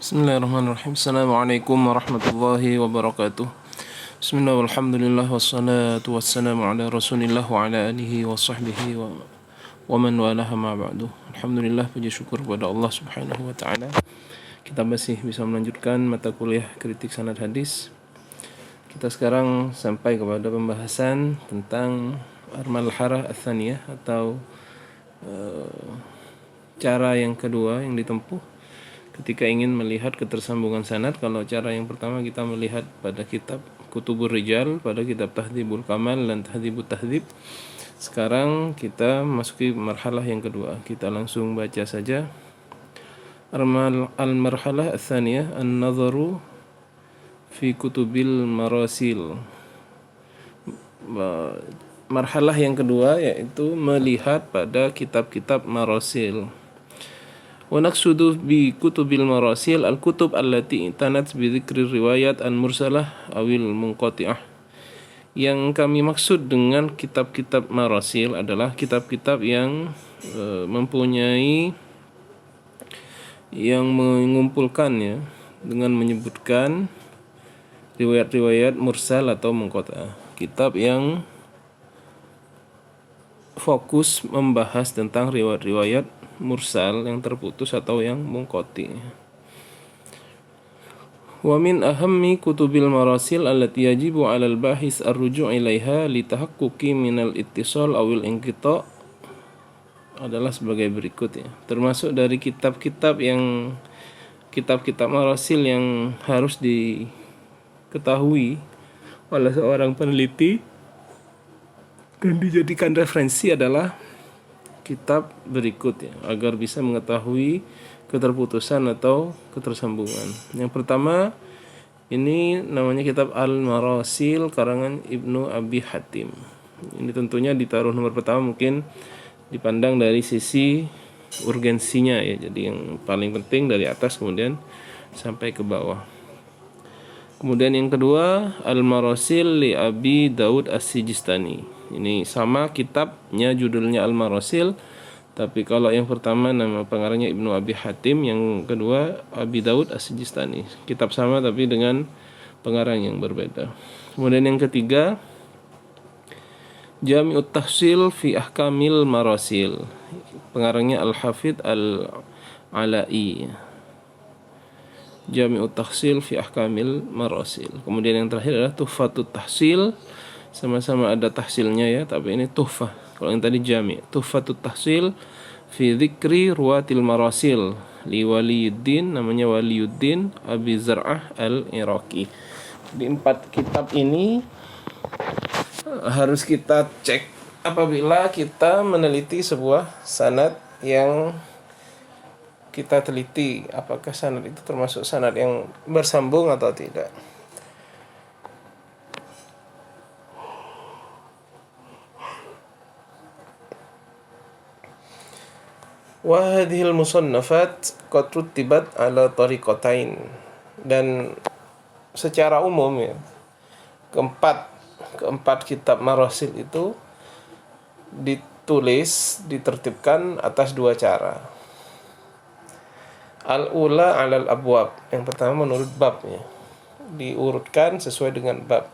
Bismillahirrahmanirrahim. Assalamualaikum warahmatullahi wabarakatuh. Bismillah walhamdulillah wassalatu wassalamu ala rasulillah wa ala alihi wa sahbihi wa man walaha ma ba'du. Alhamdulillah, puji syukur kepada Allah subhanahu wa ta'ala. Kita masih bisa melanjutkan mata kuliah kritik sanad hadis. Kita sekarang sampai kepada pembahasan tentang al-marhalah ats-tsaniyah atau cara yang kedua yang ditempuh ketika ingin melihat ketersambungan sanad. Kalau cara yang pertama kita melihat pada kitab Kutubur Rijal, pada kitab Tahdzibul Kamal dan Tahdzibut Tahdzib. Sekarang kita masuki marhalah yang kedua. Kita langsung baca saja. Al-marhalah ats-tsaniyah an-nadharu fi kutubil marasil. Marhalah yang kedua yaitu melihat pada kitab-kitab marasil. Wa naqsudu bi kutubil marasil al-kutub allati tanat bi dzikri riwayat al-mursalah awil munqati'ah. Yang kami maksud dengan kitab-kitab marasil adalah kitab-kitab yang mempunyai, yang mengumpulkannya dengan menyebutkan riwayat-riwayat mursal atau munqati'ah. Kitab yang fokus membahas tentang riwayat-riwayat mursal yang terputus atau yang munqati. Wa min ahammi kutubil marasil allati yajibu 'alal bahis ar-ruju' ilaiha li tahaqquqi minal ittisal awil inqita' adalah sebagai berikut ya. Termasuk dari kitab-kitab marasil yang harus diketahui oleh seorang peneliti dan dijadikan referensi adalah kitab berikut ya, agar bisa mengetahui keterputusan atau ketersambungan. Yang pertama ini namanya kitab Al-Marasil karangan Ibnu Abi Hatim. Ini tentunya ditaruh nomor pertama, mungkin dipandang dari sisi urgensinya ya. Jadi yang paling penting dari atas kemudian sampai ke bawah. Kemudian yang kedua Al-Marasil li Abi Daud As-Sijistani. Ini sama kitabnya, judulnya Al-Marasil, tapi kalau yang pertama nama pengarangnya Ibnu Abi Hatim, yang kedua Abi Daud As-Sijistani. Kitab sama tapi dengan pengarang yang berbeda. Kemudian yang ketiga Jami'ut Tahsil fi Ahkamil Marasil. Pengarangnya Al-Hafidz Al-Ala'i. Jami'ut Tahsil fi Ahkamil Marasil. Kemudian yang terakhir adalah Tuhfatut Tahsil. Sama-sama ada tahsilnya ya, tapi ini tuhfah. Kalau yang tadi jami'. Tuhfatut tahsil fi dzikri ruwatil marasil li Waliyuddin, namanya Waliyuddin Abi Zar'ah al-Iraqi. Di 4 kitab ini harus kita cek apabila kita meneliti sebuah sanad yang kita teliti, apakah sanad itu termasuk sanad yang bersambung atau tidak. Wa hadhil musannafat qad rutibat ala tariqatain. Dan secara umum ya, keempat kitab marasil itu ditertibkan atas 2 cara. Al-ula 'alal abwab, yang pertama menurut babnya, diurutkan sesuai dengan bab.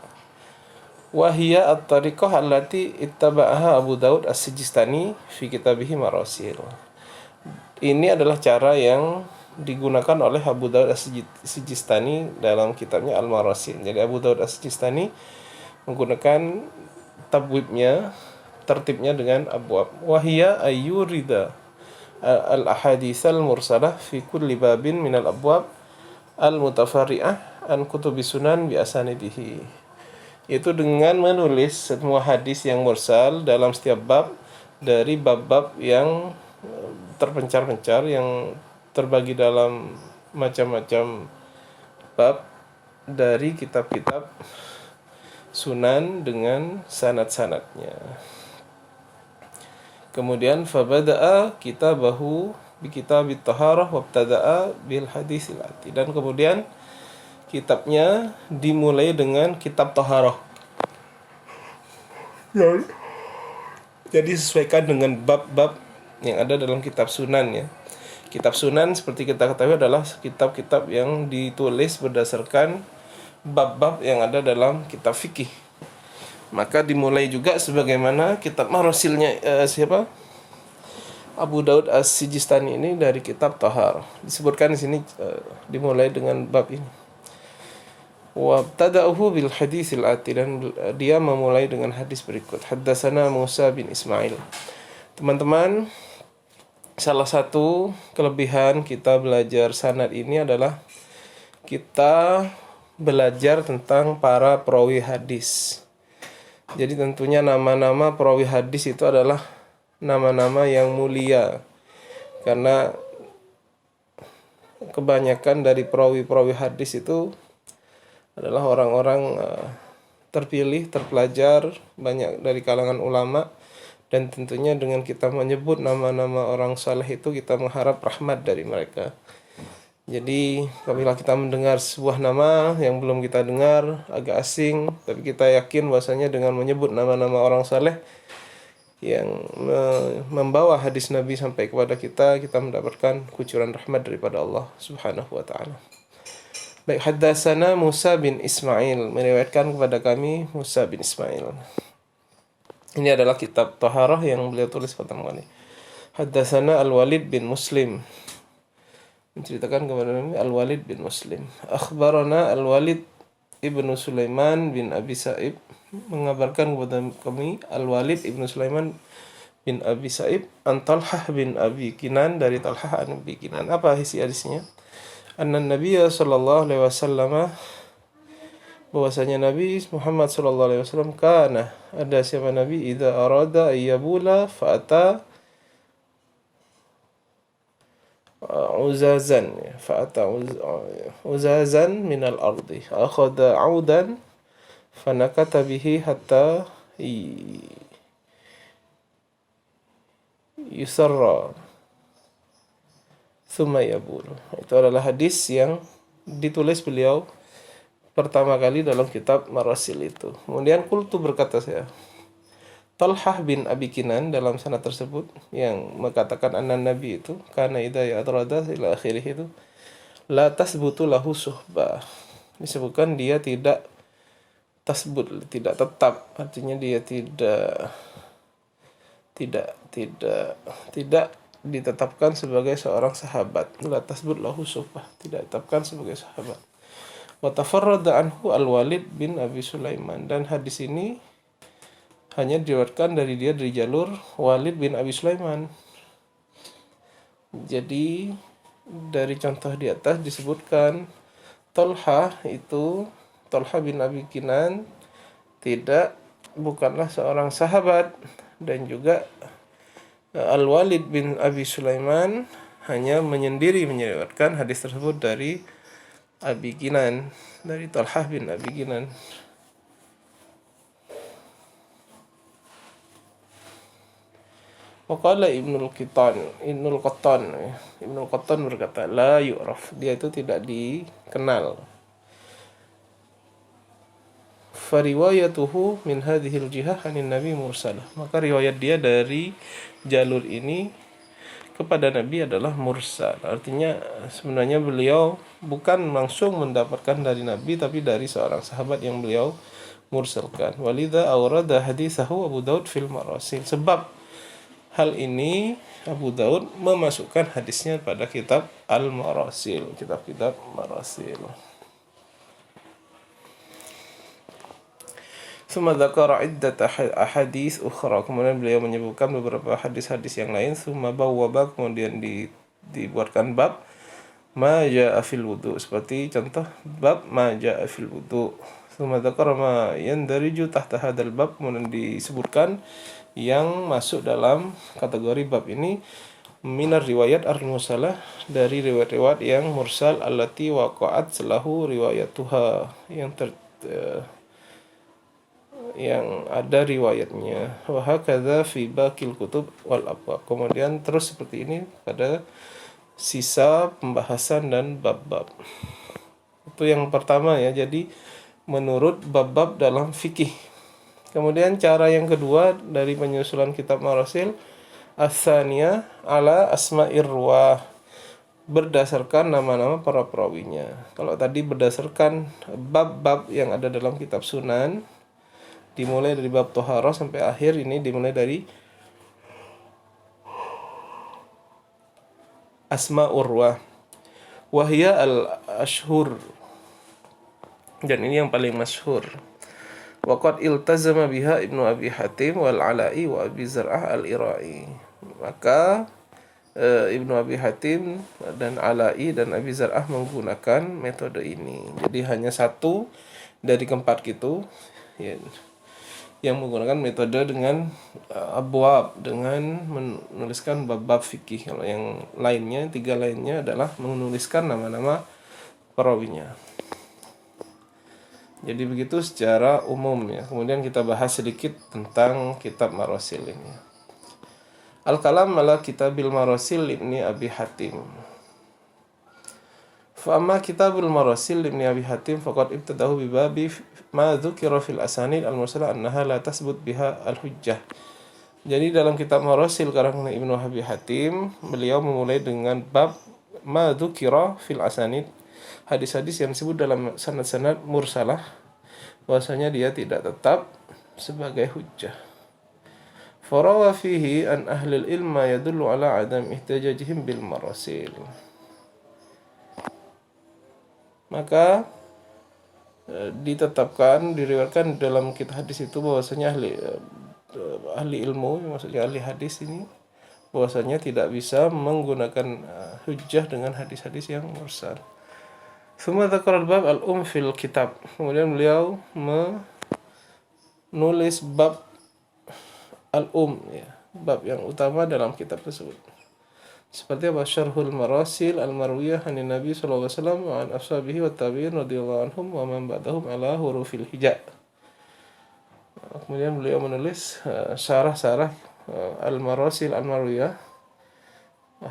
Wa hiya at-tariqah allati ittaba'aha Abu Daud As-Sijistani fi kitabihi marasil. Ini adalah cara yang digunakan oleh Abu Daud As-Sijistani dalam kitabnya Al-Marasil. Jadi Abu Daud As-Sijistani menggunakan tertibnya dengan abwab. Wahia ayyurida al-ahaditsal mursalah fi kulli babin minal abwab al-mutafarri'ah an kutubi sunan bi asanidihi. Itu dengan menulis semua hadis yang mursal dalam setiap bab dari bab-bab yang terpencar-pencar, yang terbagi dalam macam-macam bab dari kitab-kitab sunan dengan sanad-sanadnya. Kemudian fabada'a kitabahu bi kitabit taharah wabtada'a bil hadisil ati. Dan kemudian kitabnya dimulai dengan kitab taharah. Jadi sesuaikan dengan bab-bab yang ada dalam kitab sunan ya. Kitab Sunan seperti kita ketahui adalah kitab-kitab yang ditulis berdasarkan bab-bab yang ada dalam kitab fikih. Maka dimulai juga sebagaimana kitab marasilnya siapa? Abu Daud As-Sijistani ini dari kitab Tahar. Disebutkan di sini dimulai dengan bab ini. Wabtada'uhu bil haditsil ati, dan dia memulai dengan hadis berikut. Haddatsana Musa bin Ismail. Teman-teman, salah satu kelebihan kita belajar sanad ini adalah kita belajar tentang para perawi hadis. Jadi tentunya nama-nama perawi hadis itu adalah nama-nama yang mulia, karena kebanyakan dari perawi-perawi hadis itu adalah orang-orang terpilih, terpelajar, banyak dari kalangan ulama. Dan tentunya dengan kita menyebut nama-nama orang saleh itu, kita mengharap rahmat dari mereka. Jadi apabila kita mendengar sebuah nama yang belum kita dengar, agak asing, tapi kita yakin bahwasanya dengan menyebut nama-nama orang saleh yang membawa hadis Nabi sampai kepada kita, kita mendapatkan kucuran rahmat daripada Allah Subhanahu wa taala. Baik, haddatsana Musa bin Ismail, meriwayatkan kepada kami Musa bin Ismail. Ini adalah kitab Taharah yang beliau tulis pertama kali. Haddatsana Al-Walid bin Muslim, menceritakan kepada kami Al-Walid bin Muslim. Akhbarana Al-Walid ibnu Sulaiman bin Abi Sa'ib, mengabarkan kepada kami Al-Walid ibnu Sulaiman bin Abi Sa'ib an Talhah bin Abi Kinan, dari Talhah an Abi Kinan. Apa isi hadisnya? Anna Nabiyya sallallahu alaihi wasallam, bahwasanya Nabi Muhammad sallallahu alaihi wasallam, kana, ada siapa Nabi, idza arada ayyabula fa'ata uzazan minal ardi, akhadha audan fanakata bihi hatta yusarra thumma yabul. Itu adalah hadis yang ditulis beliau pertama kali dalam kitab Marasil itu. Kemudian qultu, berkata saya, Talhah bin Abi Kinan dalam sanad tersebut yang mengatakan anna Nabi itu kana idza yadrada ila akhirih itu la tasbutu lahu suhbah. Disebutkan dia tidak tasbut, tidak tetap, artinya dia tidak ditetapkan sebagai seorang sahabat. La tasbut lahu suhbah, tidak ditetapkan sebagai sahabat. Wa tafarrada anhu Al-Walid bin Abi Sulaiman, dan hadis ini hanya diriwayatkan dari dia dari jalur Walid bin Abi Sulaiman. Jadi dari contoh di atas disebutkan Talhah bin Abi Kinan bukanlah seorang sahabat, dan juga Al-Walid bin Abi Sulaiman hanya menyeriwayatkan hadis tersebut dari Abi Kinan, dari Talhah bin Abi Kinan. Waqala Ibnul Qattan berkata, la yu'raf, dia itu tidak dikenal. Fariwayatuhu min hadhil jihah anin Nabi mursalah, maka riwayat dia dari jalur ini kepada Nabi adalah mursal. Artinya sebenarnya beliau bukan langsung mendapatkan dari Nabi, tapi dari seorang sahabat yang beliau mursalkan. Walidha awrada hadithahu Abu Daud fil Marasil, sebab hal ini Abu Daud memasukkan hadisnya pada kitab Al-Marasil, kitab-kitab Marasil. Tsumma dzakara iddat ahadits ukhra, kemudian beliau menyebutkan beberapa hadis-hadis yang lain. Tsumma bawwaba, kemudian dibuatkan bab ma jaa fil wudu, seperti contoh bab ma jaa fil wudu. Tsumma dzakara ma yandariju tahta hadzal bab, kemudian disebutkan yang masuk dalam kategori bab ini minar riwayat al-mursalah, dari riwayat-riwayat yang mursal allati waqa'at selahu riwayatuha, yang ada riwayatnya. Wa hakadza fi baqil kutub wal abwab, kemudian terus seperti ini pada sisa pembahasan dan bab-bab. Itu yang pertama ya, jadi menurut bab-bab dalam fikih. Kemudian cara yang kedua dari penyusulan kitab Marasil, as-tsaniyah ala asma'ir ruwah, berdasarkan nama-nama para perawinya. Kalau tadi berdasarkan bab-bab yang ada dalam kitab Sunan, dimulai dari bab Toharoh sampai akhir, ini dimulai dari Asma Urwah wahya al-ashhur, dan ini yang paling masyhur. Waqad iltazama biha Ibnu Abi Hatim wal Ala'i wa Abi Zar'ah al-Ira'i. Maka Ibnu Abi Hatim dan Ala'i dan Abi Zar'ah menggunakan metode ini. Jadi hanya satu dari keempat itu ya, yang menggunakan metode dengan abwab, dengan menuliskan bab-bab fikih. Kalau yang lainnya, tiga lainnya adalah menuliskan nama-nama perawinya. Jadi begitu secara umum ya. Kemudian kita bahas sedikit tentang kitab Marasil ini. Al-Kalam ala Kitabil Marasil Ibni Abi Hatim. Fa'amma Kitabul Marasil Ibni Abi Hatim faqad ibtadahu bibabi ma dzukira fil asanid al-mursalah annaha la tasbut biha al-hujjah. Jadi dalam kitab Marasil karangan Ibnu Abi Hatim, beliau memulai dengan bab ma dzukira fil asanid, hadis-hadis yang disebut dalam sanad-sanad mursalah, bahwasanya dia tidak tetap sebagai hujjah. Farawa fihi an ahli al-ilm ma yadullu ala adam ihtajajihim bil marasil. Maka ditetapkan, diriwayatkan dalam kitab hadis itu bahwasanya ahli ilmu, maksudnya ahli hadis ini, bahwasanya tidak bisa menggunakan hujjah dengan hadis-hadis yang mursal. Suma dzakara al-bab fil kitab. Kemudian beliau menulis bab ya, bab yang utama dalam kitab tersebut. Seperti apa? Syarhul Marasil al-Marwiyah anin Nabi sallallahu alaihi wasallam wa an ashabihi wa tabi'in radhiyallahu anhum wa man ba'dahum ala hurufil hija'. Kemudian beliau menulis syarah-syarah al-Marasil al-Marwiyah,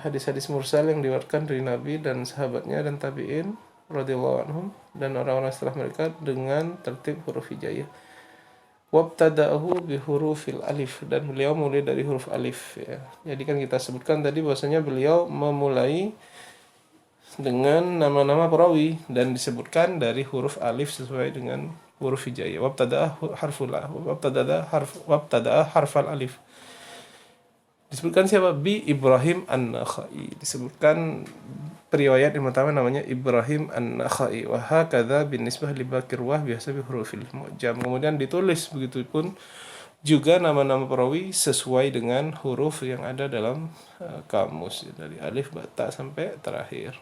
hadis-hadis mursal yang diriwayatkan dari Nabi dan sahabatnya dan tabi'in radhiyallahu anhum dan orang-orang setelah mereka dengan tertib huruf hijaiyah. Wabtada'ahu bi hurufil alif, dan beliau mulai dari huruf alif ya. Jadi kan kita sebutkan tadi bahwasanya beliau memulai dengan nama-nama perawi dan disebutkan dari huruf alif sesuai dengan huruf hijaiyah. Wabtada'a harfal alif. Disebutkan siapa? Bi Ibrahim An-Nakhai. Disebutkan periwayat yang pertama namanya Ibrahim An-Nakhai. Wa hakadza binisbah li Bakirwah biasa bi hurufil mu'jam. Kemudian ditulis begitu pun juga nama-nama perawi sesuai dengan huruf yang ada dalam kamus, dari alif bata sampai terakhir.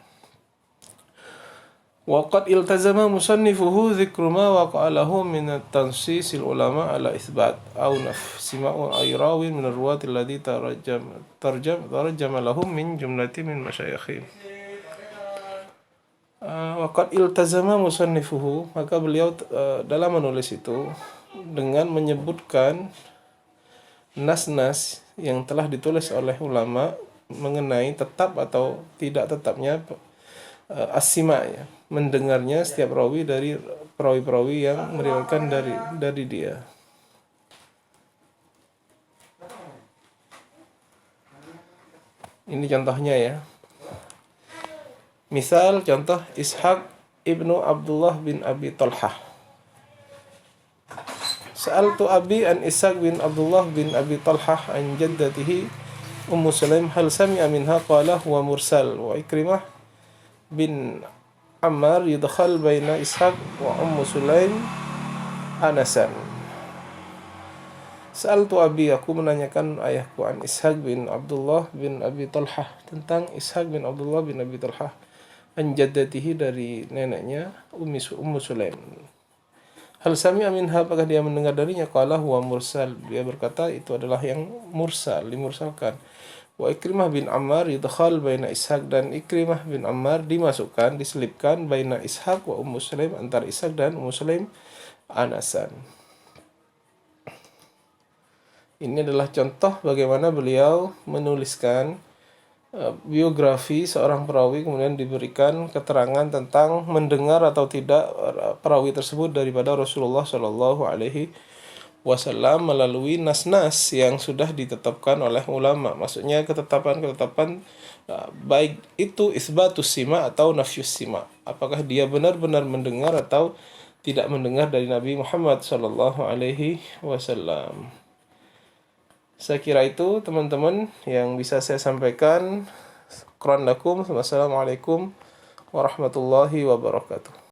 Waqad iltazama musannifuhu dzikru ma waqa'a lahu min at-tansis al-ulama ala itsbat aw nafsima'u ayrawin min ar-ruwat alladhi tarjama lahum min jumlati min masyayikhih. Waqad iltazama musannifuhu, maka beliau dalam menulis itu dengan menyebutkan nas-nas yang telah ditulis oleh ulama mengenai tetap atau tidak tetapnya as-sima' ya, mendengarnya setiap rawi dari perawi-perawi yang meriwayatkan dari dia. Ini contohnya ya. Misal contoh Ishaq ibnu Abdullah bin Abi Talhah. Sa'altu Abi an Ishaq bin Abdullah bin Abi Talhah an jaddatihi Ummu Sulaim hal sami'a minha qala huwa mursal wa Ikrimah bin Ammar yudkhal baina Ishaq wa Ummu Sulaim Anasan. Sa'altu Abi, aku menanyakan ayahku an Ishaq bin Abdullah bin Abi Talhah, tentang Ishaq bin Abdullah bin Abi Talhah, an jaddatihi dari neneknya Ummu Sulaim. Hal sami'a minha, apakah dia mendengar darinya? Qala huwa mursal, dia berkata itu adalah yang mursal, dimursalkan. Wa Ikrimah bin Ammar yudkhal baina Ishaq, dan Ikrimah bin Ammar dimasukkan, diselipkan baina Ishaq wa Ummu Sulaim, antara Ishaq dan Ummu Sulaim Anasan. Ini adalah contoh bagaimana beliau menuliskan biografi seorang perawi, kemudian diberikan keterangan tentang mendengar atau tidak perawi tersebut daripada Rasulullah Shallallahu Alaihi wasallam melalui nas-nas yang sudah ditetapkan oleh ulama. Maksudnya ketetapan-ketetapan baik itu isbatus sima atau nafyus sima. Apakah dia benar-benar mendengar atau tidak mendengar dari Nabi Muhammad sallallahu alaihi wasallam. Saya kira itu teman-teman yang bisa saya sampaikan. Syukran lakum. Wassalamualaikum warahmatullahi wabarakatuh.